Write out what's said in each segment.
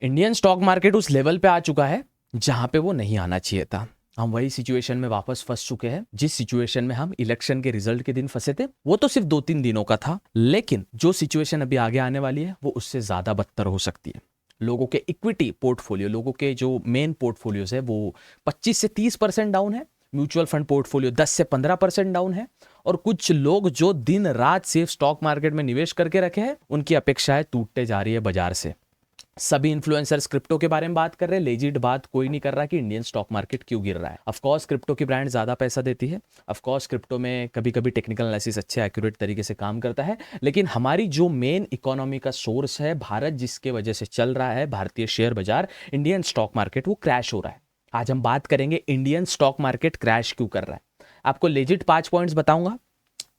Indian stock market उस level पे आ चुका है जहां पे वो नहीं आना चाहिए था। हम वही सिचुएशन में वापस फंस चुके हैं जिस सिचुएशन में हम इलेक्शन के रिजल्ट के दिन फंसे थे। वो तो सिर्फ 2-3 दिनों का था, लेकिन जो सिचुएशन अभी आगे आने वाली है वो उससे ज्यादा बदतर हो सकती है। लोगों के इक्विटी पोर्टफोलियो, लोगों के जो मेन पोर्टफोलियोज है वो 25 से 30% डाउन है। म्यूचुअल फंड पोर्टफोलियो 10 से 15% डाउन है। और कुछ लोग जो दिन रात सिर्फ स्टॉक मार्केट में निवेश करके रखे हैं, उनकी अपेक्षाएं टूटते जा रही है बाजार से। सभी इन्फ्लुएंसर्स क्रिप्टो के बारे में बात कर रहे हैं, लेजिट बात कोई नहीं कर रहा कि इंडियन स्टॉक मार्केट क्यों गिर रहा है। ऑफ कोर्स क्रिप्टो की ब्रांड ज्यादा पैसा देती है, ऑफ कोर्स क्रिप्टो में कभी कभी टेक्निकल एनालिसिस अच्छे एक्यूरेट तरीके से काम करता है, लेकिन हमारी जो मेन इकोनॉमी का सोर्स है भारत, जिसके वजह से चल रहा है भारतीय शेयर बाजार, इंडियन स्टॉक मार्केट, वो क्रैश हो रहा है। आज हम बात करेंगे इंडियन स्टॉक मार्केट क्रैश क्यों कर रहा है। आपको लेजिट 5 पॉइंट्स बताऊंगा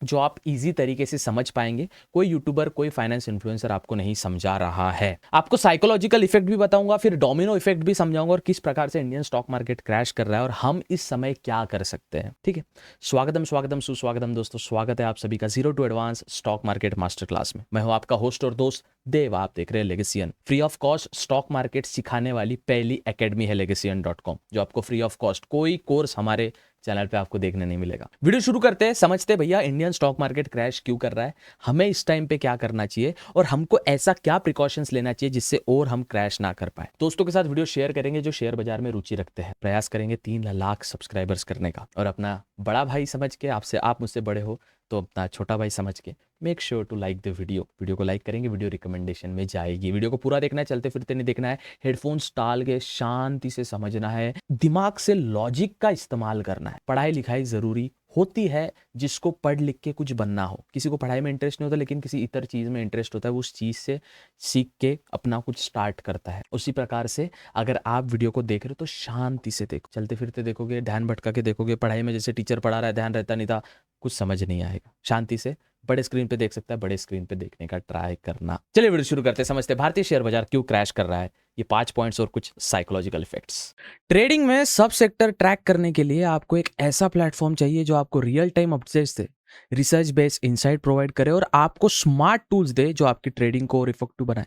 जो आप इजी तरीके से समझ पाएंगे। कोई यूट्यूबर, कोई फाइनेंस इन्फ्लुएंसर आपको नहीं समझा रहा है। आपको साइकोलॉजिकल इफेक्ट भी बताऊंगा, फिर डोमिनो इफेक्ट भी समझाऊंगा और किस प्रकार से इंडियन स्टॉक मार्केट क्रैश कर रहा है और हम इस समय क्या कर सकते हैं। ठीक है, स्वागतम स्वागतम सुस्वागतम दोस्तों, स्वागत है आप सभी का zero to advance stock market master class में। मैं हूं आपका होस्ट और दोस्त देव, आप देख रहे हैं Legacian. Free of cost stock market सिखाने वाली पहली एकेडमी है legacian.com, जो आपको फ्री ऑफ कॉस्ट, कोई कोर्स हमारे चैनल पे आपको देखने नहीं मिलेगा। वीडियो शुरू करते हैं, समझते हैं भैया इंडियन स्टॉक मार्केट क्रैश क्यों कर रहा है, हमें इस टाइम पे क्या करना चाहिए और हमको ऐसा क्या प्रिकॉशंस लेना चाहिए जिससे और हम क्रैश ना कर पाए। दोस्तों के साथ वीडियो शेयर करेंगे जो शेयर बाजार में रुचि रखते हैं। प्रयास करेंगे 3 लाख सब्सक्राइबर्स करने का, और अपना बड़ा भाई समझ के, आपसे, आप मुझसे बड़े हो तो अपना छोटा भाई समझ के make sure to like the video को लाइक करेंगे, वीडियो रिकमेंडेशन में जाएगी। वीडियो को पूरा देखना है, चलते फिरते नहीं देखना है, हेडफोन्स डाल के शांति से समझना है, दिमाग से लॉजिक का इस्तेमाल करना है। पढ़ाई लिखाई जरूरी होती है जिसको पढ़ लिख के कुछ बनना हो। किसी को पढ़ाई में इंटरेस्ट नहीं होता लेकिन किसी इतर चीज में इंटरेस्ट होता है, वो उस चीज से सीख के अपना कुछ स्टार्ट करता है। उसी प्रकार से अगर आप वीडियो को देख रहे हो तो शांति से देखो, चलते फिरते देखोगे, ध्यान भटका के देखोगे, पढ़ाई में जैसे टीचर पढ़ा रहा है ध्यान रहता नहीं था, कुछ समझ नहीं आएगा। शांति से बड़े स्क्रीन पे देख सकता है, बड़े स्क्रीन पे देखने का ट्राई करना। चलिए वीडियो शुरू करते हैं, समझते हैं भारतीय शेयर बाजार क्यों क्रैश कर रहा है, ये 5 पॉइंट्स और कुछ साइकोलॉजिकल इफेक्ट्स। ट्रेडिंग में सब सेक्टर ट्रैक करने के लिए आपको एक ऐसा प्लेटफॉर्म चाहिए जो आपको रियल टाइम अपडेट्स दे, रिसर्च बेस्ड इनसाइट प्रोवाइड करे और आपको स्मार्ट टूल्स दे जो आपकी ट्रेडिंग को और इफेक्टिव बनाए।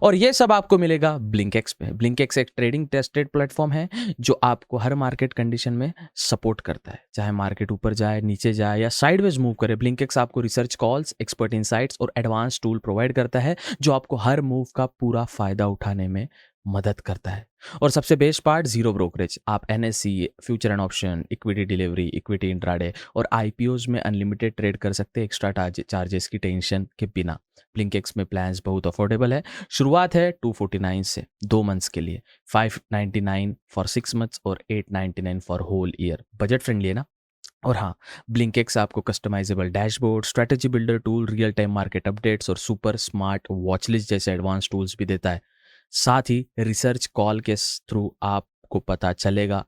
और ये सब आपको मिलेगा ब्लिंकएक्स पे। ब्लिंकएक्स एक ट्रेडिंग टेस्टेड प्लेटफॉर्म है जो आपको हर मार्केट कंडीशन में सपोर्ट करता है, चाहे मार्केट ऊपर जाए, नीचे जाए या साइडवेज मूव करे। ब्लिंकएक्स आपको रिसर्च कॉल्स, एक्सपर्ट इनसाइट्स और एडवांस टूल प्रोवाइड करता है जो आपको हर मूव का पूरा फायदा उठाने में मदद करता है। और सबसे बेस्ट पार्ट, जीरो ब्रोकरेज। आप NSC, future and option, equity delivery, equity intraday और आईपीओज में अनलिमिटेड ट्रेड कर सकते हैं एक्स्ट्रा चार्जेस की टेंशन के बिना। ब्लिंकएक्स में प्लान्स बहुत अफोर्डेबल है। शुरुआत है 249 से 2 मंथ्स के लिए, 599 फॉर 6 मंथ्स और 899 for whole year. Budget friendly है ना। और हाँ, ब्लिंकएक्स आपको customisable dashboard, strategy builder tool, real time market updates और सुपर स्मार्ट वॉचलिस्ट जैसे एडवांस टूल्स भी देता है। साथ ही रिसर्च कॉल के थ्रू आपको पता चलेगा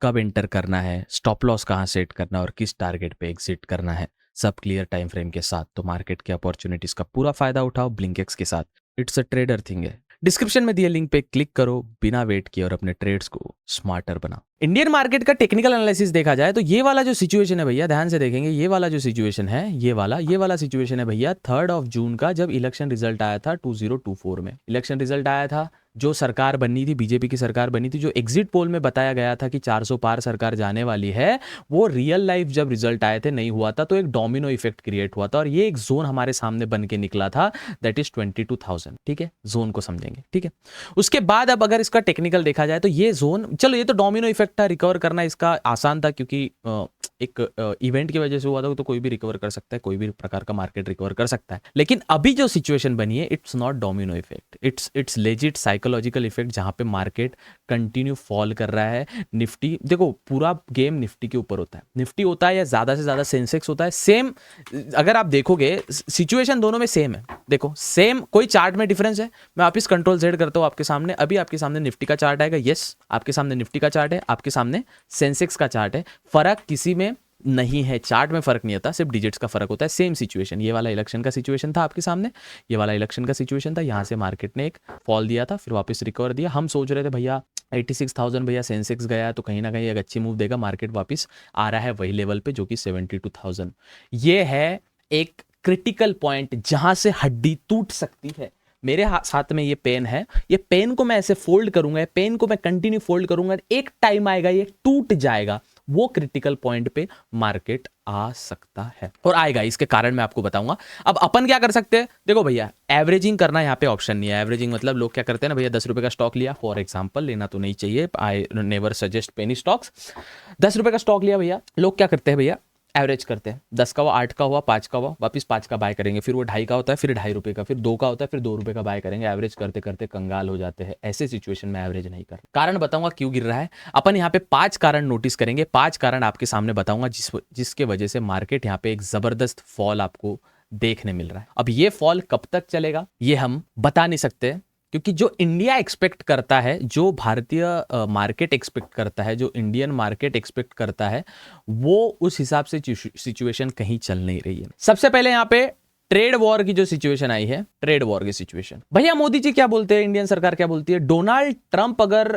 कब एंटर करना है, स्टॉप लॉस कहाँ सेट करना है और किस टारगेट पे एग्जिट करना है, सब क्लियर टाइम फ्रेम के साथ। तो मार्केट के अपॉर्चुनिटीज का पूरा फायदा उठाओ ब्लिंकएक्स के साथ। इट्स अ ट्रेडर थिंग है। डिस्क्रिप्शन में दिए लिंक पे क्लिक करो, बिना वेट किए, और अपने ट्रेड्स को स्मार्टर बनाओ। इंडियन मार्केट का टेक्निकल एनालिसिस देखा जाए तो ये वाला जो सिचुएशन है भैया, ध्यान से देखेंगे, ये वाला जो सिचुएशन है, ये वाला सिचुएशन है भैया 3 जून का, जब इलेक्शन रिजल्ट आया था 2024 में। इलेक्शन रिजल्ट आया था, जो सरकार बननी थी, बीजेपी की सरकार बनी थी, जो एग्जिट पोल में बताया गया था कि 400 पार सरकार जाने वाली है, वो रियल लाइफ जब रिजल्ट आए थे नहीं हुआ था। तो एक डोमिनो इफेक्ट क्रिएट हुआ था और ये एक जोन हमारे सामने बन के निकला था, दैट इज 22,000। ठीक है, जोन को समझेंगे। ठीक है, उसके बाद अब अगर इसका टेक्निकल देखा जाए तो ये जोन, चलो ये तो डोमिनो इफेक्ट था, रिकवर करना इसका आसान था क्योंकि एक इवेंट की वजह से हुआ था, तो कोई भी रिकवर कर सकता है, कोई भी प्रकार का मार्केट रिकवर कर सकता है। लेकिन अभी जो सिचुएशन बनी है, it's not domino effect, it's legit psychological effect, जहां पे मार्केट कंटिन्यू फॉल कर रहा है। निफ्टी, देखो पूरा गेम निफ्टी के ऊपर होता है, निफ्टी होता है या ज्यादा से ज्यादा सेंसेक्स होता है। सेम, अगर आप देखोगे सिचुएशन दोनों में सेम है। देखो सेम, कोई चार्ट में डिफरेंस है। मैं वापिस कंट्रोल जेड करता हूं आपके सामने, अभी आपके सामने निफ्टी का चार्ट आएगा। यस, आपके सामने निफ्टी का चार्ट है, आपके सामने सेंसेक्स का चार्ट है। फर्क किसी में नहीं है, चार्ट में फर्क नहीं होता, सिर्फ डिजिट्स का फर्क होता है। सेम सिचुएशन, ये वाला इलेक्शन का सिचुएशन था आपके सामने, ये वाला इलेक्शन का सिचुएशन था। यहां से मार्केट ने एक फॉल दिया था, फिर वापस रिकवर दिया। हम सोच रहे थे भैया 86,000 भैया सेंसेक्स गया तो कहीं ना कहीं एक अच्छी मूव देगा, मार्केट वापस आ रहा है वही लेवल पे जो कि 72,000। ये है एक क्रिटिकल पॉइंट जहां से हड्डी टूट सकती है। मेरे साथ में ये पेन है, ये पेन को मैं ऐसे फोल्ड करूंगा, पेन को मैं कंटिन्यू फोल्ड करूंगा, एक टाइम आएगा ये टूट जाएगा, वो क्रिटिकल पॉइंट पे मार्केट आ सकता है और आएगा। इसके कारण मैं आपको बताऊंगा। अब अपन क्या कर सकते हैं, देखो भैया एवरेजिंग करना यहाँ पे ऑप्शन नहीं है। एवरेजिंग मतलब लोग क्या करते हैं ना भैया, 10 रुपए का स्टॉक लिया, फॉर एग्जांपल, लेना तो नहीं चाहिए, I never suggest penny stocks. 10 रुपए का स्टॉक लिया भैया, लोग क्या करते हैं भैया, एवरेज करते हैं, 10 का हुआ, 8 का हुआ, 5 का हुआ, वापिस 5 का बाय करेंगे, फिर वो 2.5 का होता है, फिर 2.5 रुपए का, फिर 2 का होता है, फिर 2 रुपए का बाय करेंगे। एवरेज करते करते कंगाल हो जाते हैं। ऐसे सिचुएशन में एवरेज नहीं कर। कारण बताऊंगा क्यों गिर रहा है। अपन यहाँ पे 5 कारण नोटिस करेंगे, 5 कारण आपके सामने बताऊंगा जिसके वजह से मार्केट यहाँ पे एक जबरदस्त फॉल आपको देखने मिल रहा है। अब ये फॉल कब तक चलेगा ये हम बता नहीं सकते, क्योंकि जो इंडिया एक्सपेक्ट करता है, जो भारतीय मार्केट एक्सपेक्ट करता है, जो इंडियन मार्केट एक्सपेक्ट करता है, वो उस हिसाब से सिचुएशन कहीं चल नहीं रही है। सबसे पहले यहाँ पे ट्रेड वॉर की जो सिचुएशन आई है, ट्रेड वॉर की सिचुएशन, भैया मोदी जी क्या बोलते हैं, इंडियन सरकार क्या बोलती है, डोनाल्ड ट्रंप अगर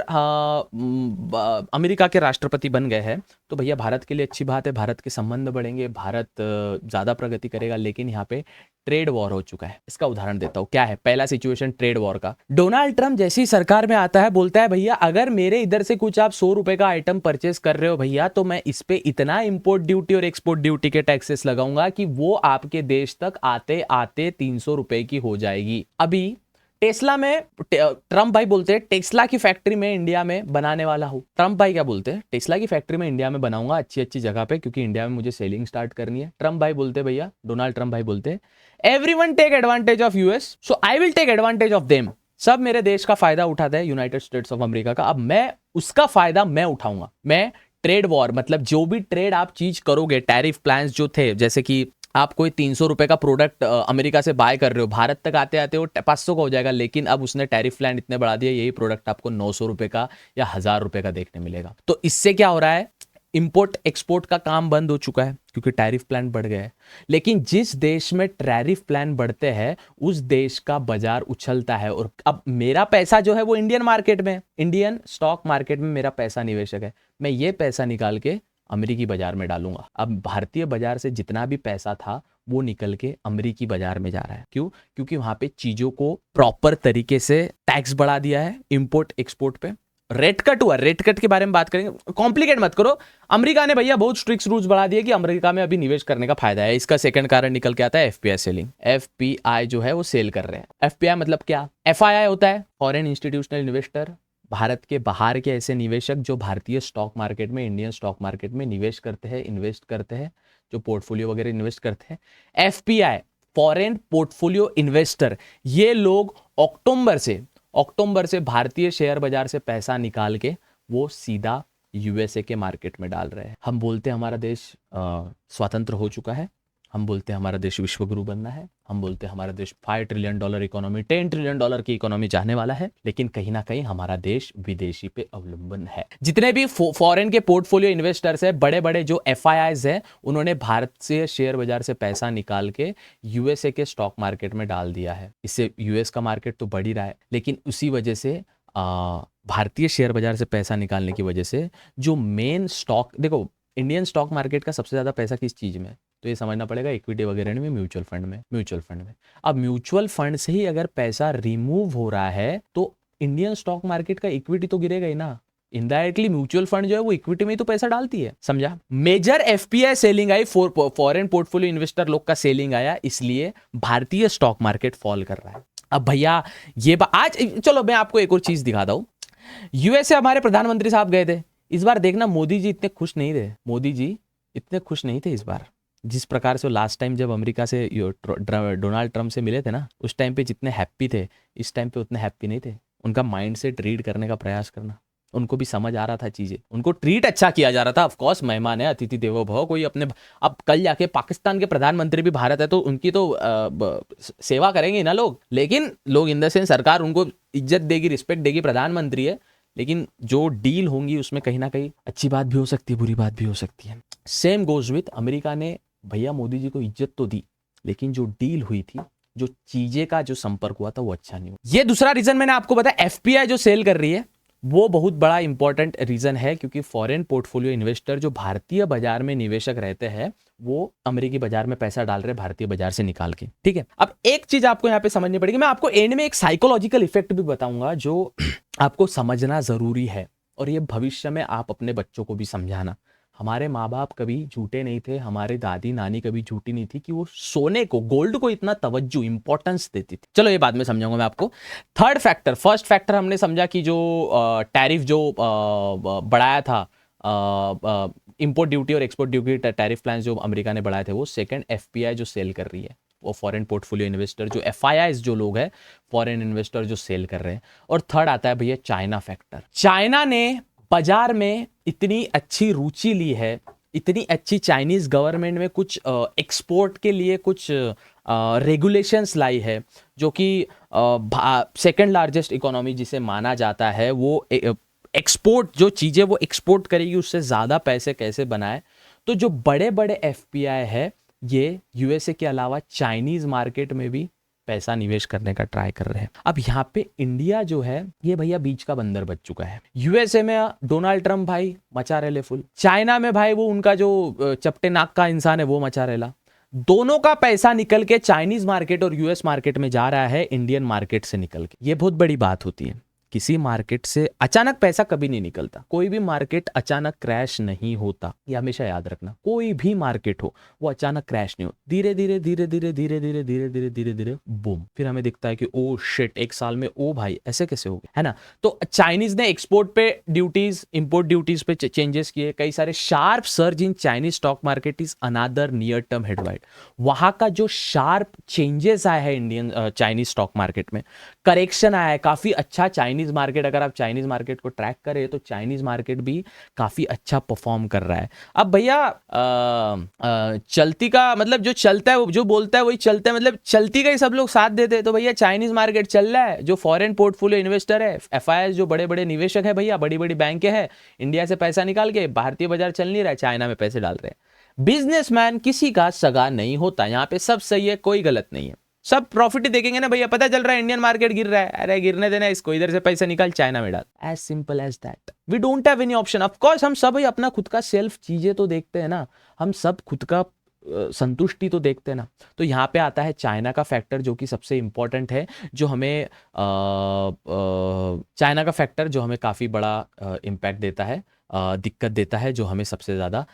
अमेरिका के राष्ट्रपति बन गए हैं तो भैया भारत के लिए अच्छी बात है, भारत के संबंध बढ़ेंगे, भारत ज्यादा प्रगति करेगा। लेकिन यहाँ पे ट्रेड वॉर हो चुका है। इसका उदाहरण देता हूं, क्या है पहला सिचुएशन ट्रेड वॉर का। डोनाल्ड ट्रंप जैसी सरकार में आता है, बोलता है भैया अगर मेरे इधर से कुछ आप 100 रुपए का आइटम परचेस कर रहे हो भैया, तो मैं इस पे इतना इंपोर्ट ड्यूटी और एक्सपोर्ट ड्यूटी के टैक्सेस लगाऊंगा कि वो आपके देश तक आते आते 300 रुपए की हो जाएगी। अभी टेस्ला में ट्रंप भाई बोलते हैं टेस्ला की फैक्ट्री में इंडिया में बनाने वाला हूं। ट्रंप भाई क्या बोलते हैं, टेस्ला की फैक्ट्री में इंडिया में बनाऊंगा, अच्छी अच्छी जगह पे, क्योंकि इंडिया में मुझे सेलिंग स्टार्ट करनी है। ट्रंप भाई बोलते हैं भैया, डोनाल्ड ट्रंप भाई बोलते हैं everyone take advantage of US, so I will take advantage of them. सब मेरे देश का फायदा उठाते हैं, यूनाइटेड स्टेट्स ऑफ अमेरिका का, अब मैं उसका फायदा मैं उठाऊंगा। मैं ट्रेड वॉर मतलब जो भी ट्रेड आप चीज करोगे, टैरिफ प्लान्स जो थे, जैसे कि आप कोई 300 रुपए का प्रोडक्ट अमेरिका से बाय कर रहे हो, भारत तक आते आते वो 500 का हो जाएगा, लेकिन अब उसने टैरिफ प्लान इतने बढ़ा दिए, यही प्रोडक्ट आपको 900 रुपए का या 1000 रुपए का देखने मिलेगा। तो इससे क्या हो रहा है, इंपोर्ट एक्सपोर्ट का काम बंद हो चुका है, क्योंकि टैरिफ प्लान बढ़ गया है। लेकिन जिस देश में टैरिफ प्लान बढ़ते हैं उस देश का बाजार उछलता है, और अब मेरा पैसा जो है वो इंडियन मार्केट में, इंडियन स्टॉक मार्केट में मेरा पैसा निवेशक है, मैं ये पैसा निकाल के अमेरिकी बाजार में डालूंगा। अब भारतीय बाजार से जितना भी पैसा था वो निकल के अमेरिकी बाजार में जा रहा है। क्यों? क्योंकि वहां पे चीजों को प्रॉपर तरीके से टैक्स बढ़ा दिया है इंपोर्ट एक्सपोर्ट पे। रेट कट हुआ, रेट कट के बारे में बात करेंगे, कॉम्प्लिकेट मत करो। अमेरिका ने भैया बहुत स्ट्रिक्ट रूल्स बढ़ा दिए कि अमेरिका में अभी निवेश करने का फायदा है। इसका सेकंड कारण निकल के आता है एफपीआई सेलिंग। एफपीआई जो है वो सेल कर रहे हैं। एफपीआई मतलब क्या? एफआईआई होता है फॉरेन इंस्टीट्यूशनल इन्वेस्टर, भारत के बाहर के ऐसे निवेशक जो भारतीय स्टॉक मार्केट में, इंडियन स्टॉक मार्केट में निवेश करते हैं, इन्वेस्ट करते हैं, जो पोर्टफोलियो वगैरह इन्वेस्ट करते हैं। एफपीआई फॉरेन पोर्टफोलियो इन्वेस्टर, ये लोग अक्टूबर से भारतीय शेयर बाजार से पैसा निकाल के वो सीधा यूएसए के मार्केट में डाल रहे हैं। हम बोलते हैं हमारा देश स्वतंत्र हो चुका है, हम बोलते हैं हमारा देश विश्वगुरु बनना है, हम बोलते हैं हमारा देश $5 ट्रिलियन इकोनॉमी, $10 ट्रिलियन की इकोनॉमी चाहने वाला है, लेकिन कहीं ना कहीं हमारा देश विदेशी पे अवलंबन है। जितने भी फॉरेन के पोर्टफोलियो इन्वेस्टर्स है, बड़े बड़े जो एफआईआईज है, उन्होंने भारत से शेयर बाजार से पैसा निकाल के यूएसए के स्टॉक मार्केट में डाल दिया है। इससे यूएस का मार्केट तो बढ़ ही रहा है, लेकिन उसी वजह से भारतीय शेयर बाजार से पैसा निकालने की वजह से जो मेन स्टॉक, देखो इंडियन स्टॉक मार्केट का सबसे ज्यादा पैसा किस चीज में, तो ये समझना पड़ेगा इक्विटी वगैरह में, म्यूचुअल फंड में। अब म्यूचुअल फंड से ही अगर पैसा रिमूव हो रहा है तो इंडियन स्टॉक मार्केट का इक्विटी तो गिरेगा ही ना। इनडायरेक्टली म्यूचुअल फंड जो है वो इक्विटी में ही तो पैसा डालती है, समझा। मेजर एफपीआई सेलिंग आई, फॉरेन पोर्टफोलियो इन्वेस्टर लोग का सेलिंग आया, इसलिए भारतीय स्टॉक मार्केट फॉल कर रहा है। अब भैया ये आज चलो मैं आपको एक और चीज दिखाता हूं। यूएसए हमारे प्रधानमंत्री साहब गए थे, इस बार देखना मोदी जी इतने खुश नहीं थे, मोदी जी इतने खुश नहीं थे इस बार। जिस प्रकार से लास्ट टाइम जब अमेरिका से डोनाल्ड ट्रंप से मिले थे ना, उस टाइम पे जितने हैप्पी थे, इस टाइम पे उतने हैप्पी नहीं थे। उनका माइंडसेट रीड करने का प्रयास करना, उनको भी समझ आ रहा था चीजें, उनको ट्रीट अच्छा किया जा रहा था। ऑफ कोर्स मेहमान है, अतिथि देवो भव, कोई अपने, अब कल जाके पाकिस्तान के प्रधानमंत्री भी भारत है तो उनकी तो सेवा करेंगे ना लोग, लेकिन लोग इन द सेंस सरकार उनको इज्जत देगी, रिस्पेक्ट देगी, प्रधानमंत्री है, लेकिन जो डील होंगी उसमें कहीं ना कहीं अच्छी बात भी हो सकती है, बुरी बात भी हो सकती है। सेम गोज विथ अमेरिका ने भैया मोदी जी को इज्जत तो दी, लेकिन जो डील हुई थी, जो चीजें का जो संपर्क हुआ था वो अच्छा नहीं हुआ। ये दूसरा रीजन मैंने आपको बताया, एफपीआई जो सेल कर रही है वो बहुत बड़ा इंपॉर्टेंट रीजन है, क्योंकि फॉरेन पोर्टफोलियो इन्वेस्टर जो भारतीय बाजार में निवेशक रहते हैं वो अमेरिकी बाजार में पैसा डाल रहे भारतीय बाजार से निकाल के, ठीक है। अब एक चीज आपको यहाँ पे समझनी पड़ेगी, मैं आपको एंड में एक साइकोलॉजिकल इफेक्ट भी बताऊंगा जो आपको समझना जरूरी है, और ये भविष्य में आप अपने बच्चों को भी समझाना। हमारे माँ बाप कभी झूठे नहीं थे, हमारे दादी नानी कभी झूठी नहीं थी कि वो सोने को, गोल्ड को इतना तवज्जो, इंपॉर्टेंस देती थी। चलो ये बाद में समझाऊंगा मैं आपको। थर्ड फैक्टर, फर्स्ट फैक्टर हमने समझा कि जो टैरिफ जो बढ़ाया था, इंपोर्ट ड्यूटी और एक्सपोर्ट ड्यूटी टैरिफ प्लान जो अमेरिका ने बढ़ाए थे वो। सेकंड, एफपीआई जो सेल कर रही है, वो फॉरेन पोर्टफोलियो इन्वेस्टर, जो एफआईआईज जो लोग हैं, फॉरेन इन्वेस्टर जो सेल कर रहे हैं। और थर्ड आता है भैया चाइना फैक्टर। चाइना ने बाजार में इतनी अच्छी रुचि ली है, इतनी अच्छी चाइनीज गवर्नमेंट में कुछ एक्सपोर्ट के लिए कुछ रेगुलेशंस लाई है, जो कि सेकंड लार्जेस्ट इकोनॉमी जिसे माना जाता है, वो एक्सपोर्ट जो चीज़ें वो एक्सपोर्ट करेगी उससे ज़्यादा पैसे कैसे बनाए। तो जो बड़े बड़े एफपीआई है ये यूएसए के अलावा चाइनीज मार्केट में भी पैसा निवेश करने का ट्राई कर रहे हैं। अब यहाँ पे इंडिया जो है ये भैया बीच का बंदर बच चुका है। यूएसए में डोनाल्ड ट्रम्प भाई मचा रेले फुल, चाइना में भाई वो उनका जो चपटे नाक का इंसान है वो मचा रेला। दोनों का पैसा निकल के चाइनीज मार्केट और यूएस मार्केट में जा रहा है, इंडियन मार्केट से निकल के। ये बहुत बड़ी बात होती है। किसी मार्केट से अचानक पैसा कभी नहीं निकलता, कोई भी मार्केट अचानक क्रैश नहीं होता, ये हमेशा याद रखना। कोई भी मार्केट हो वो अचानक क्रैश नहीं हो, धीरे धीरे धीरे धीरे धीरे धीरे धीरे धीरे धीरे धीरे बूम, फिर हमें दिखता है कि ओ शिट, एक साल में ओ भाई ऐसे कैसे हो गया, है ना। तो चाइनीज ने एक्सपोर्ट पे ड्यूटीज, इंपोर्ट ड्यूटीज पे चेंजेस किए, कई सारे sharp surge in Chinese stock market is another near term headlight. वहां का जो शार्प चेंजेस आया है इंडियन चाइनीज स्टॉक मार्केट में, करेक्शन आया है काफी अच्छा। चाइनीज मार्केट, अगर आप चाइनीज मार्केट को ट्रैक करें तो चाइनीज मार्केट भी काफी अच्छा परफॉर्म कर रहा है। अब भैया चलती का मतलब जो चलता है, जो बोलता है वही चलता है, मतलब चलती का ही सब लोग साथ देते हैं। तो भैया चाइनीज मार्केट चल रहा है, जो फॉरेन पोर्टफोलियो इन्वेस्टर है, एफआईआई जो बड़े बड़े निवेशक है भैया, बड़ी बड़ी बैंकें हैं, इंडिया से पैसा निकाल के भारतीय बाजार चल नहीं रहा है, चाइना में पैसे डाल रहे हैं। बिजनेसमैन किसी का सगा नहीं होता, यहाँ पे सब सही है, कोई गलत नहीं है, सब प्रॉफिट ही देखेंगे ना भैया। पता चल रहा है इंडियन मार्केट गिर रहा है, अरे गिरने देना इसको, इधर से पैसा निकाल चाइना में डाल, as simple as that. We don't have any option. Of course हम सब ही अपना खुद का सेल्फ चीजें तो देखते हैं ना, हम सब खुद का संतुष्टि तो देखते हैं ना। तो यहाँ पे आता है चाइना का फैक्टर जो कि सबसे इंपॉर्टेंट है, जो हमें चाइना का फैक्टर जो हमें काफ़ी बड़ा इम्पैक्ट देता है, दिक्कत देता है, जो हमें सबसे ज़्यादा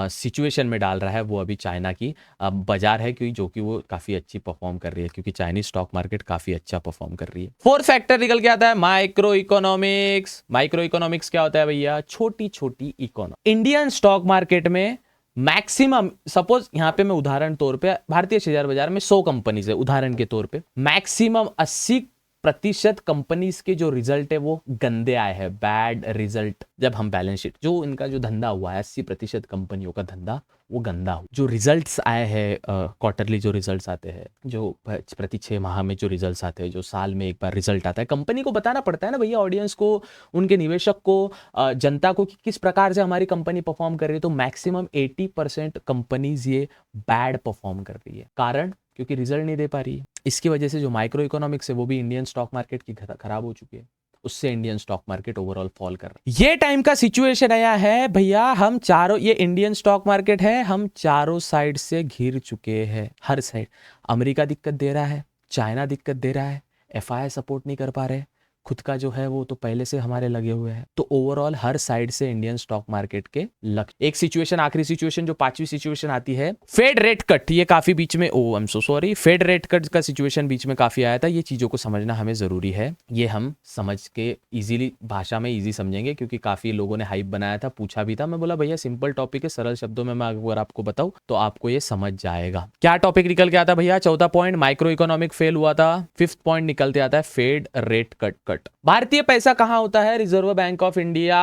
सिचुएशन में डाल रहा है, वो अभी चाइना की बाजार है, क्योंकि जो कि वो काफ़ी अच्छी परफॉर्म कर रही है, क्योंकि चाइनीज स्टॉक मार्केट काफ़ी अच्छा परफॉर्म कर रही है। फोर्थ फैक्टर निकल के आता है माइक्रो इकोनॉमिक्स। माइक्रो इकोनॉमिक्स क्या होता है भैया? छोटी छोटी इकोनॉमी। इंडियन स्टॉक मार्केट में मैक्सिमम, सपोज यहाँ पे मैं उदाहरण तौर पे भारतीय शेयर बाजार में 100 कंपनीज है, उदाहरण के तौर पे मैक्सिमम 80% कंपनीज के जो रिजल्ट है वो गंदे आए हैं, बैड रिजल्ट। जब हम बैलेंस शीट, जो इनका जो धंधा हुआ है, 80% कंपनियों का धंधा वो गंदा हो। जो रिजल्ट्स आए हैं, क्वार्टरली जो रिजल्ट्स आते हैं, जो प्रति 6 माह में जो रिजल्ट्स आते हैं, जो साल में एक बार रिजल्ट आता है, कंपनी को बताना पड़ता है ना भैया, ऑडियंस को, उनके निवेशक को, जनता को, कि किस प्रकार से हमारी कंपनी परफॉर्म कर रही है। तो मैक्सिमम 80% कंपनीज ये बैड परफॉर्म कर रही है। कारण क्योंकि रिजल्ट नहीं दे पा रही है। इसकी वजह से जो माइक्रो इकोनॉमिक्स है वो भी इंडियन स्टॉक मार्केट की खराब हो चुकी है, उससे Indian stock market overall fall कर रहा है। ये टाइम का सिचुएशन आया है भैया, हम चारों, ये इंडियन स्टॉक मार्केट है, हम चारों साइड से घिर चुके हैं। हर साइड अमेरिका दिक्कत दे रहा है, चाइना दिक्कत दे रहा है, एफआईआई सपोर्ट नहीं कर पा रहे, खुद का जो है वो तो पहले से हमारे लगे हुए हैं। तो ओवरऑल हर साइड से इंडियन स्टॉक मार्केट के लक्ष्य। एक सिचुएशन, आखिरी सिचुएशन, जो 5वीं सिचुएशन आती है, फेड रेट कट। ये काफी बीच में, oh I am so sorry, Fed rate cut का सिचुएशन बीच में काफी आया था। ये चीजों को समझना हमें जरूरी है, ये हम समझ के इजीली, भाषा में इजी समझेंगे, क्योंकि काफी लोगों ने हाइप बनाया था, पूछा भी था। मैं बोला भैया सिंपल टॉपिक है, सरल शब्दों में मैं अगर आपको बताऊं तो आपको ये समझ जाएगा। क्या टॉपिक निकल के आता भैया? चौथा पॉइंट माइक्रो इकोनॉमिक फेल हुआ था। 5th पॉइंट निकलते आता है फेड रेट कट। भारतीय पैसा कहां होता है? Reserve bank of India.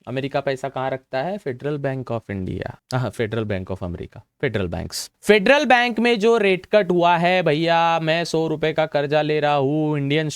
America पैसा कहां रखता है? Federal bank of India, federal bank of America, federal banks. Federal bank में जो रेट कट हुआ है भैया, मैं 100 रुपए का कर्जा ले रहा हूँ, इंडियन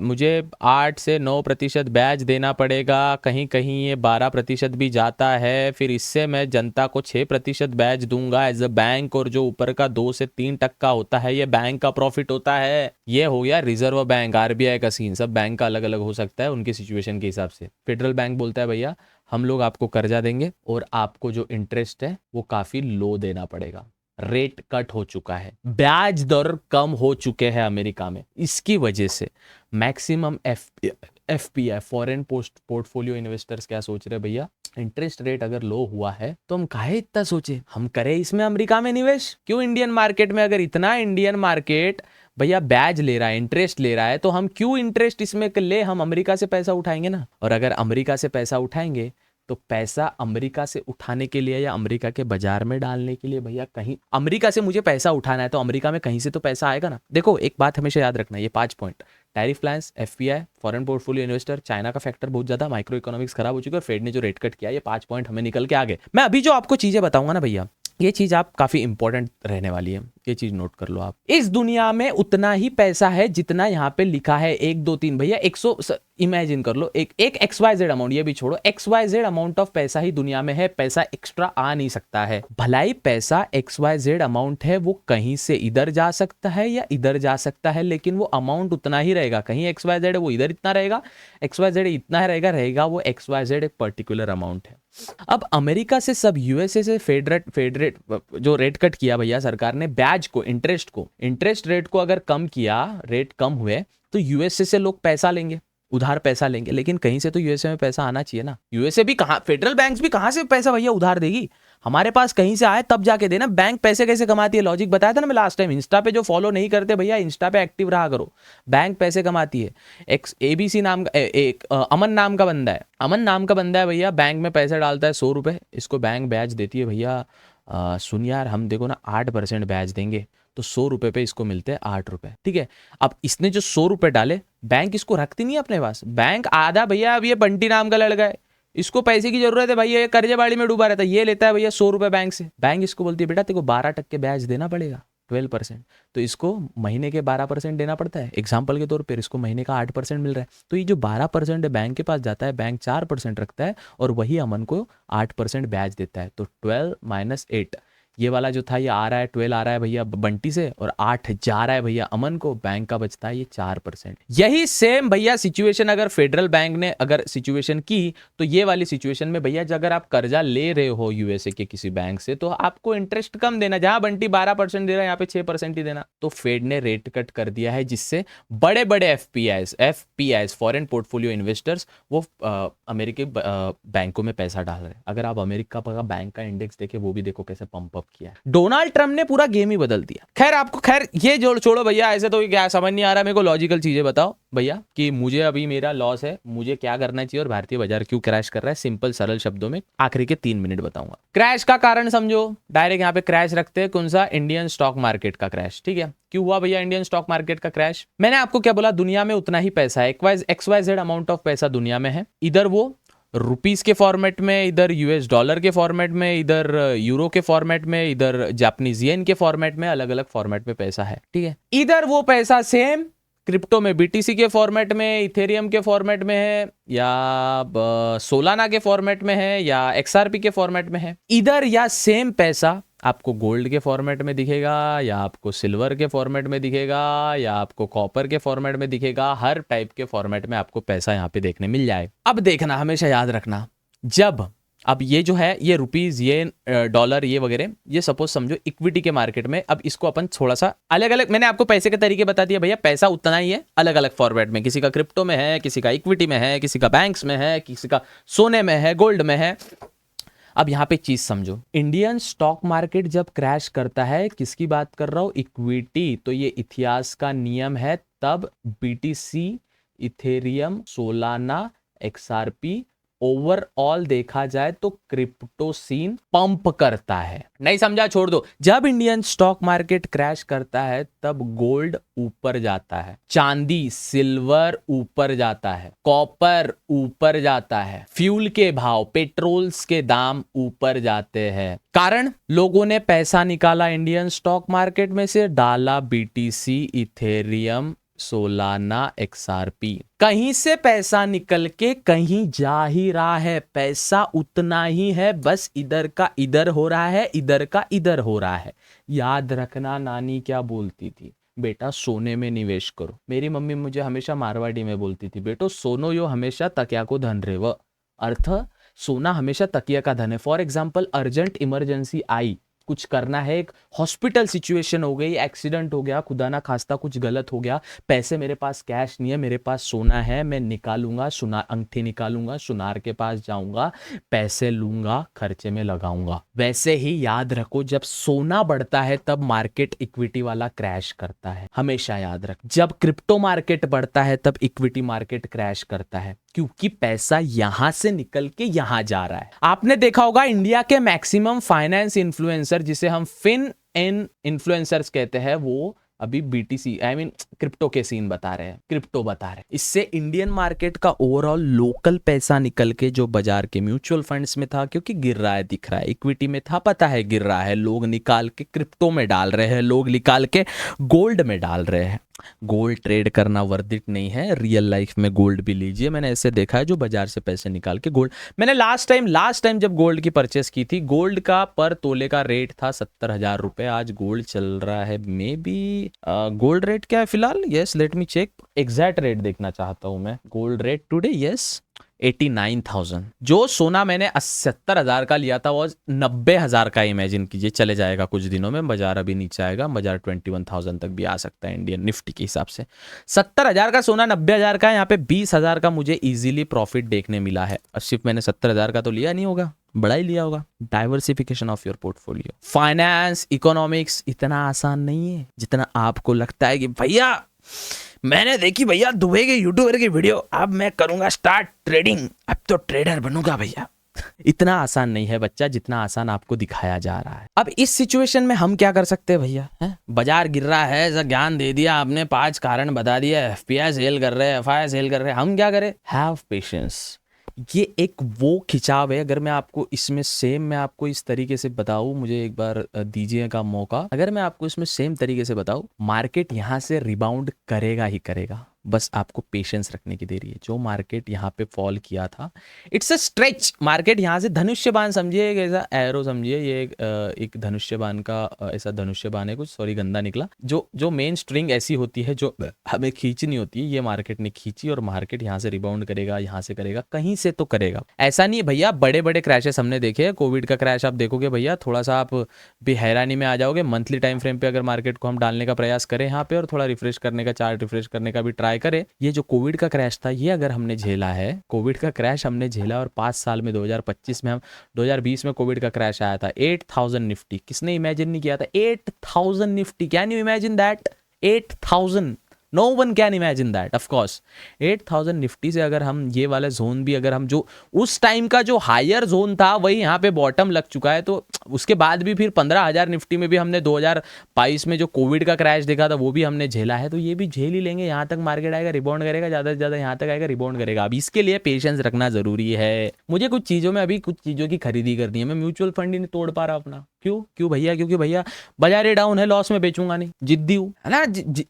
मुझे 8 से 9% ब्याज देना पड़ेगा, कहीं कहीं ये 12% भी जाता है, फिर इससे मैं जनता को 6% ब्याज दूंगा एज अ बैंक, और जो ऊपर का 2 से 3% होता है ये बैंक का प्रॉफिट होता है। ये हो गया रिजर्व बैंक, आरबीआई का सीन। सब बैंक का अलग अलग हो सकता है उनके सिचुएशन के हिसाब से। फेडरल बैंक बोलता है भैया हम लोग आपको कर्जा देंगे और आपको जो इंटरेस्ट है वो काफी लो देना पड़ेगा। रेट कट हो चुका है, ब्याज दर कम हो चुके हैं अमेरिका में। इसकी वजह से maximum FPI foreign portfolio investors क्या सोच रहे हैं, भैया इंटरेस्ट रेट अगर लो हुआ है तो हम काहे इतना सोचे, हम करें इसमें अमेरिका में निवेश, क्यों इंडियन मार्केट में, अगर इतना इंडियन मार्केट भैया ब्याज ले रहा है, इंटरेस्ट ले रहा है, तो हम क्यों इंटरेस्ट इसमें ले, हम अमेरिका से पैसा उठाएंगे ना। और अगर अमेरिका से पैसा उठाएंगे तो पैसा अमेरिका से उठाने के लिए या अमेरिका के बाजार में डालने के लिए, भैया कहीं अमेरिका से मुझे पैसा उठाना है तो अमेरिका में कहीं से तो पैसा आएगा ना। देखो एक बात हमेशा याद रखना, ये 5 point, tariff plans, FPI, foreign portfolio investor, China का फैक्टर बहुत ज्यादा, माइक्रो इकोनॉमिक्स खराब हो चुकी है और फेड ने जो रेट कट किया, ये 5 पॉइंट हमें निकल के आ गए। मैं अभी जो आपको चीजें बताऊंगा ना भैया, ये चीज आप काफी इंपॉर्टेंट रहने वाली है, ये चीज नोट कर लो आप। इस दुनिया में उतना ही पैसा है जितना यहाँ पे लिखा है 1 2 3 भैया 100, इमेजिन कर लो एक XYZ अमाउंट, ये भी छोड़ो, XYZ अमाउंट ऑफ पैसा ही दुनिया में है, पैसा एक्स्ट्रा आ नहीं सकता है। भलाई पैसा XYZ अमाउंट है, वो कहीं से इधर जा सकता है या इधर जा सकता है, लेकिन वो अमाउंट उतना ही रहेगा। कहीं XYZ है वो इधर इतना रहेगा, XYZ इतना रहेगा वो XYZ एक पर्टिकुलर अमाउंट है। अब अमेरिका से सब यूएसए से फेडरेट जो रेट कट किया भैया सरकार ने, ब्याज को, इंटरेस्ट रेट को अगर कम किया, रेट कम हुए तो यूएसए से लोग पैसा लेंगे, उधार पैसा लेंगे, लेकिन कहीं से तो यूएसए में पैसा आना चाहिए ना। यूएसए भी कहाँ, फेडरल बैंक्स भी कहाँ से पैसा भैया उधार देगी, हमारे पास कहीं से आए तब जाके देना। बैंक पैसे कैसे कमाती है, लॉजिक बताया था ना मैं लास्ट टाइम। इंस्टा पे जो फॉलो नहीं करते भैया, इंस्टा पे एक्टिव रहा करो, बैंक पैसे कमाती है। एक ABC नाम का एक अमन नाम का बंदा है, अमन नाम का बंदा है भैया, बैंक में पैसे डालता है 100 रुपए, इसको बैंक ब्याज देती है भैया, सुन यार हम देखो ना 8% ब्याज देंगे, तो 100 रुपए पे इसको मिलते हैं 8 रुपए, ठीक है। अब इसने जो 100 रुपए डाले, बैंक इसको रखती नहीं अपने पास, बैंक आधा भैया, अब ये बंटी नाम का लड़का है, इसको पैसे की जरूरत है भैया, ये कर्जेबाड़ी में डूबा रहता है, ये लेता है भैया 100 रुपए बैंक से, बैंक इसको बोलती है बेटा तेरे को 12% ब्याज देना पड़ेगा, 12%, तो इसको महीने के 12% देना पड़ता है। एग्जाम्पल के तौर पर इसको महीने का 8% मिल रहा है, तो ये जो 12% है बैंक के पास जाता है, बैंक 4% रखता है और वही अमन को 8% ब्याज देता है। तो 12 - 8, ये वाला जो था ये आ रहा है, 12 आ रहा है भैया बंटी से और 8 जा रहा है भैया अमन को, बैंक का बचता है ये 4%। यही सेम भैया सिचुएशन अगर फेडरल बैंक ने अगर सिचुएशन की, तो ये वाली सिचुएशन में भैया अगर आप कर्जा ले रहे हो यूएसए के किसी बैंक से, तो आपको इंटरेस्ट कम देना, जहां बंटी 12% दे रहा है यहाँ पे 6% ही देना। तो फेड ने रेट कट कर दिया है, जिससे बड़े बड़े एफपीआईज फॉरेन पोर्टफोलियो इन्वेस्टर्स वो अमेरिकी बैंकों में पैसा डाल रहे हैं। अगर आप अमेरिका का बैंक का इंडेक्स देखे, वो भी देखो कैसे पंप अप किया। डोनाल्ड ट्रम्प ने पूरा गेम ही बदल दिया। खैर ये जोड़ छोड़ो भैया, ऐसे तो क्या समझ नहीं आ रहा मेरे को, लॉजिकल चीजें बताओ भैया कि मुझे अभी मेरा लॉस है, मुझे क्या करना चाहिए और भारतीय बाजार क्यों क्रैश कर रहा है। सिंपल सरल शब्दों में आखिरी के 3 मिनट बताऊंगा। क्रैश का कारण समझो, डायरेक्ट यहाँ पे क्रैश रखते हैं, कौन सा, इंडियन स्टॉक मार्केट का क्रैश, ठीक है। क्यों हुआ भैया इंडियन स्टॉक मार्केट का क्रैश? मैंने आपको क्या बोला, दुनिया में उतना ही पैसा है, XYZ अमाउंट ऑफ पैसा दुनिया में है, इधर वो रुपीस के फॉर्मेट में, इधर यूएस डॉलर के फॉर्मेट में, इधर यूरो के फॉर्मेट में, इधर जापानीज येन के फॉर्मेट में, अलग अलग फॉर्मेट में पैसा है, ठीक है। इधर वो पैसा सेम क्रिप्टो में BTC के फॉर्मेट में, इथेरियम के फॉर्मेट में है, या सोलाना के फॉर्मेट में है, या XRP के फॉर्मेट में है। इधर या सेम पैसा आपको गोल्ड के फॉर्मेट में दिखेगा, या आपको सिल्वर के फॉर्मेट में दिखेगा, या आपको कॉपर के फॉर्मेट में दिखेगा। हर टाइप के फॉर्मेट में आपको पैसा यहाँ पे देखने मिल जाए। अब देखना, हमेशा याद रखना, जब अब ये जो है ये रुपीज, ये डॉलर, ये वगैरह, ये सपोज समझो इक्विटी के मार्केट में, अब इसको अपन थोड़ा सा अलग अलग, मैंने आपको पैसे के तरीके बता दिए भैया, पैसा उतना ही है अलग अलग फॉर्मेट में, किसी का क्रिप्टो में है, किसी का इक्विटी में है, किसी का बैंक्स में है, किसी का सोने में है, गोल्ड में है। अब यहाँ पे चीज समझो, इंडियन स्टॉक मार्केट जब क्रैश करता है, किसकी बात कर रहा हूं, इक्विटी, तो ये इतिहास का नियम है, तब BTC, Ethereum, Solana, XRP, overall देखा जाए तो क्रिप्टो सीन पंप करता है। नहीं समझा, छोड़ दो। जब इंडियन स्टॉक मार्केट क्रैश करता है तब गोल्ड ऊपर जाता है, चांदी सिल्वर ऊपर जाता है, कॉपर ऊपर जाता है, फ्यूल के भाव, पेट्रोल्स के दाम ऊपर जाते हैं। कारण, लोगों ने पैसा निकाला इंडियन स्टॉक मार्केट में से, डाला BTC, इथेरियम, सोलाना, XRP, कहीं से पैसा निकल के कहीं जा ही रहा है, पैसा उतना ही है, बस इधर का इधर हो रहा है, इधर का इधर हो रहा है। याद रखना नानी क्या बोलती थी, बेटा सोने में निवेश करो। मेरी मम्मी मुझे हमेशा मारवाड़ी में बोलती थी, बेटो सोनो यो हमेशा तकिया को धन रे व। अर्थ, सोना हमेशा तकिया का धन है। फॉर एग्जाम्पल अर्जेंट इमरजेंसी आई, कुछ करना है, एक हॉस्पिटल सिचुएशन हो गई, एक्सीडेंट हो गया, खुदा ना खास्ता कुछ गलत हो गया, पैसे मेरे पास कैश नहीं है, मेरे पास सोना है, मैं निकालूंगा, सुनार अंगठी निकालूंगा, सुनार के पास जाऊंगा, पैसे लूंगा, खर्चे में लगाऊंगा। वैसे ही याद रखो, जब सोना बढ़ता है तब मार्केट इक्विटी वाला क्रैश करता है। हमेशा याद रख, जब क्रिप्टो मार्केट बढ़ता है तब इक्विटी मार्केट क्रैश करता है, क्योंकि पैसा यहां से निकल के यहां जा रहा है। आपने देखा होगा इंडिया के मैक्सिमम फाइनेंस इन्फ्लुएंसर, जिसे हम फिन इन इन्फ्लुएंसर्स कहते हैं, वो अभी बीटीसी आई मीन क्रिप्टो के सीन बता रहे हैं, क्रिप्टो बता रहे हैं। इससे इंडियन मार्केट का ओवरऑल लोकल पैसा निकल के जो बाजार के म्यूचुअल फंड्स में था, क्योंकि गिर रहा है दिख रहा है, इक्विटी में था पता है गिर रहा है, लोग निकाल के क्रिप्टो में डाल रहे हैं, लोग निकाल के गोल्ड में डाल रहे हैं। गोल्ड ट्रेड करना वर्थ इट नहीं है, रियल लाइफ में गोल्ड भी लीजिए। मैंने ऐसे देखा है जो बाजार से पैसे निकाल के गोल्ड, मैंने लास्ट टाइम जब गोल्ड की परचेस की थी, गोल्ड का पर तोले का रेट था 70,000 रुपए। आज गोल्ड चल रहा है मे बी, गोल्ड रेट क्या है फिलहाल, yes let me check, exact rate देखना चाहता हूं मैं। Gold rate today, yes 89,000। जो सोना मैंने 70,000 का लिया था वो 90,000 का, इमेजिन कीजिए। चले जाएगा कुछ दिनों में, बाजार अभी नीचे आएगा, बाजार 21,000 तक भी आ सकता है इंडियन निफ्टी के हिसाब से। 70,000 का सोना 90,000 का है, यहाँ पे 20,000 का मुझे इजीली प्रॉफिट देखने मिला है। और सिर्फ मैंने 70,000 का तो लिया नहीं होगा, बड़ा ही लिया होगा। Diversification of your portfolio. Finance economics इतना आसान नहीं है जितना आपको लगता है कि भैया मैंने देखी भैया दुबई के यूट्यूबर की वीडियो, अब मैं करूंगा स्टार्ट ट्रेडिंग, अब तो ट्रेडर बनूंगा भैया। इतना आसान नहीं है बच्चा, जितना आसान आपको दिखाया जा रहा है। अब इस सिचुएशन में हम क्या कर सकते हैं भैया, बाजार गिर रहा है, ऐसा ज्ञान दे दिया आपने, 5 कारण बता दिया, एफपीआई सेल कर रहे हैं, एफआई सेल कर रहे हैं, हम क्या करें, हैव पेशेंस। ये एक वो खिंचाव है। अगर मैं आपको इसमें सेम मैं आपको इस तरीके से बताऊं, मुझे एक बार दीजिएगा मौका, अगर मैं आपको इसमें सेम तरीके से बताऊं, मार्केट यहां से रिबाउंड करेगा ही करेगा, बस आपको पेशेंस रखने की देरी है। जो मार्केट यहाँ पे फॉल किया था, इट्स अ स्ट्रेच मार्केट, यहाँ से धनुष्य बाण समझिए, एक ऐसा एरो समझिए, ये एक धनुष्य बाण का ऐसा धनुष्य बाण है कुछ, सॉरी गंदा निकला, जो मेन स्ट्रिंग ऐसी होती है जो हमें खींचनी होती है, ये मार्केट ने खींची और मार्केट यहाँ से रिबाउंड करेगा, यहाँ से करेगा, कहीं से तो करेगा। ऐसा नहीं भैया, बड़े बड़े क्रैशेस हमने देखे, कोविड का क्रैश आप देखोगे भैया, थोड़ा सा आप भी हैरानी में आ जाओगे। मंथली टाइम फ्रेम पे अगर मार्केट को हम डालने का प्रयास करें यहाँ पे, और थोड़ा रिफ्रेश करने का, चार्ट रिफ्रेश करने का भी ट्राई करें, ये जो कोविड का क्रैश था, ये अगर हमने झेला है, कोविड का क्रैश हमने झेला, और 5 साल में 2025 में हम 2020 में कोविड का क्रैश आया था 8,000 निफ्टी, किसने इमेजिन नहीं किया था 8,000 Nifty, can you imagine that, 8,000, no one can imagine that. Of course 8,000 Nifty से अगर हम ये वाला जोन भी, अगर हम जो उस टाइम का जो हायर जोन था वही यहाँ पे बॉटम लग चुका है, तो उसके बाद भी फिर 15,000 निफ्टी में भी हमने 2022 में जो कोविड का क्रैश देखा था वो भी हमने झेला है, तो ये भी झेल ही लेंगे। यहाँ तक मार्केट आएगा, रिबाउंड करेगा, ज़्यादा से ज़्यादा यहाँ तक आएगा, रिबाउंड करेगा। अब इसके लिए पेशेंस रखना जरूरी है। मुझे कुछ चीज़ों में अभी कुछ चीज़ों की खरीदी करनी है, मैं म्यूचुअल फंड ही नहीं तोड़ पा रहा अपना। क्यों भैया, क्योंकि भैया बाजार ही डाउन है, लॉस में बेचूंगा नहीं, जिद्दी हूं, है ना।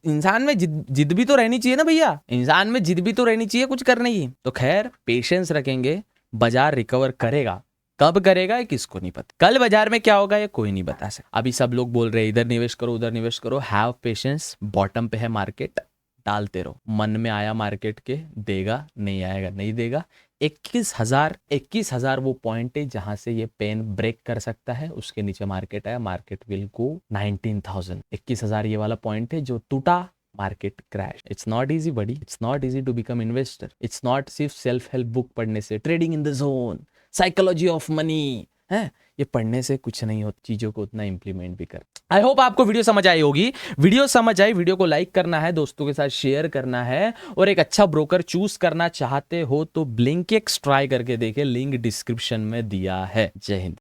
इंसान में जिद भी तो रहनी चाहिए ना भैया, इंसान में जिद भी तो रहनी चाहिए कुछ करने की। तो खैर पेशेंस रखेंगे, बाजार रिकवर करेगा, कब करेगा ये किसको नहीं पता, कल बाजार में क्या होगा ये कोई नहीं बता सकता। अभी सब लोग बोल रहे हैं इधर निवेश करो, उधर निवेश करो, हैव पेशेंस, बॉटम पे है मार्केट, डालते रहो। मन में आया मार्केट के, देगा, नहीं आएगा नहीं देगा। 21,000 वो पॉइंट है जहां से ये पेन ब्रेक कर सकता है, उसके नीचे मार्केट आया, मार्केट विल गो 19,000। 21,000 ये वाला पॉइंट है जो टूटा, market crash. It's not easy buddy, it's not easy to become investor. It's not सिर्फ सेल्फ हेल्प बुक पढ़ने से, trading in the zone, psychology of money है, ये पढ़ने से कुछ नहीं होता, चीजों को उतना इंप्लीमेंट भी कर। आई होप आपको वीडियो समझ आई होगी। वीडियो समझ आई, वीडियो को लाइक करना है, दोस्तों के साथ शेयर करना है, और एक अच्छा ब्रोकर चूज करना चाहते हो तो ब्लिंकिंग ट्राई करके देखें, लिंक डिस्क्रिप्शन में दिया है। जय हिंद।